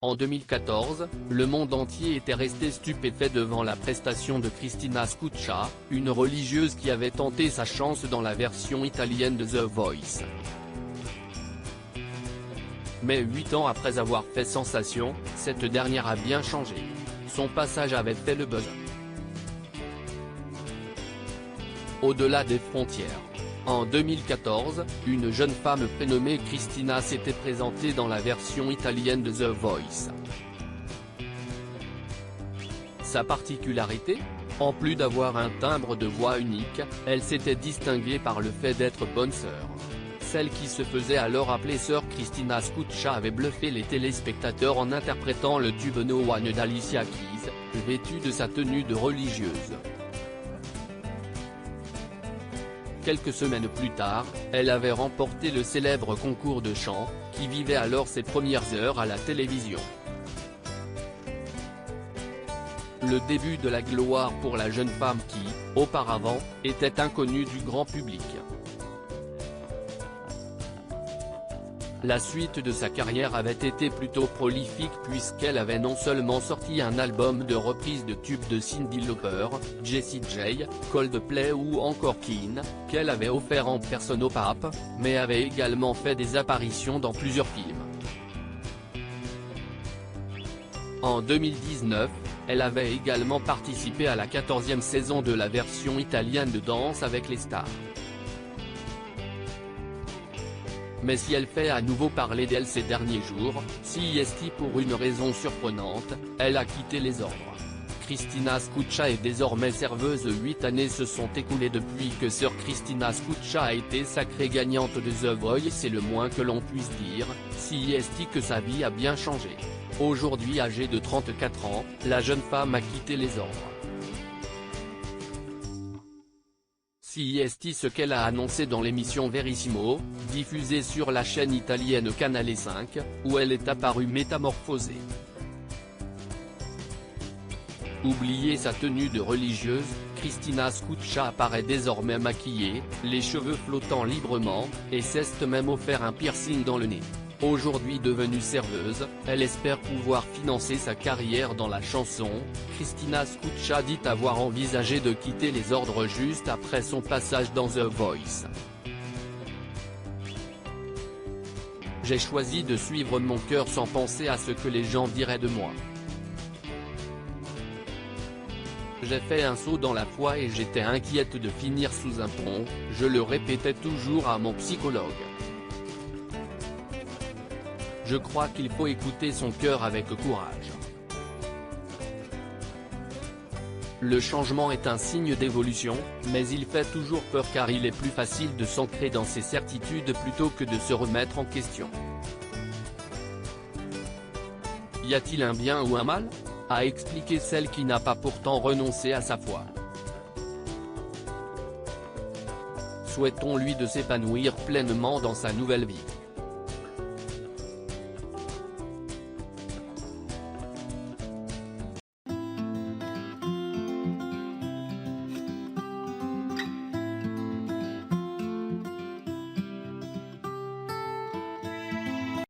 En 2014, le monde entier était resté stupéfait devant la prestation de Cristina Scuccia, une religieuse qui avait tenté sa chance dans la version italienne de The Voice. Mais 8 ans après avoir fait sensation, cette dernière a bien changé. Son passage avait fait le buzz. Au-delà des frontières. En 2014, une jeune femme prénommée Cristina s'était présentée dans la version italienne de The Voice. Sa particularité ? En plus d'avoir un timbre de voix unique, elle s'était distinguée par le fait d'être bonne sœur. Celle qui se faisait alors appeler sœur Cristina Scuccia avait bluffé les téléspectateurs en interprétant le tube No One d'Alicia Keys, vêtue de sa tenue de religieuse. Quelques semaines plus tard, elle avait remporté le célèbre concours de chant, qui vivait alors ses premières heures à la télévision. Le début de la gloire pour la jeune femme qui, auparavant, était inconnue du grand public. La suite de sa carrière avait été plutôt prolifique puisqu'elle avait non seulement sorti un album de reprises de tubes de Cyndi Lauper, Jessie J, Coldplay ou encore Keane, qu'elle avait offert en personne au pape, mais avait également fait des apparitions dans plusieurs films. En 2019, elle avait également participé à la 14e saison de la version italienne de Danse avec les stars. Mais si elle fait à nouveau parler d'elle ces derniers jours, CEST pour une raison surprenante, elle a quitté les ordres. Cristina Scuccia est désormais serveuse. 8 années se sont écoulées depuis que sœur Cristina Scuccia a été sacrée gagnante de The Voice, c'est le moins que l'on puisse dire, CEST que sa vie a bien changé. Aujourd'hui âgée de 34 ans, la jeune femme a quitté les ordres. CEST ce qu'elle a annoncé dans l'émission Verissimo, diffusée sur la chaîne italienne Canale 5, où elle est apparue métamorphosée. Oubliée sa tenue de religieuse, Cristina Scuccia apparaît désormais maquillée, les cheveux flottant librement, et s'est même offert un piercing dans le nez. Aujourd'hui devenue serveuse, elle espère pouvoir financer sa carrière dans la chanson. Cristina Scuccia dit avoir envisagé de quitter les ordres juste après son passage dans The Voice. J'ai choisi de suivre mon cœur sans penser à ce que les gens diraient de moi. J'ai fait un saut dans la foi et j'étais inquiète de finir sous un pont, je le répétais toujours à mon psychologue. Je crois qu'il faut écouter son cœur avec courage. Le changement est un signe d'évolution, mais il fait toujours peur car il est plus facile de s'ancrer dans ses certitudes plutôt que de se remettre en question. Y a-t-il un bien ou un mal ? A expliqué celle qui n'a pas pourtant renoncé à sa foi. Souhaitons-lui de s'épanouir pleinement dans sa nouvelle vie.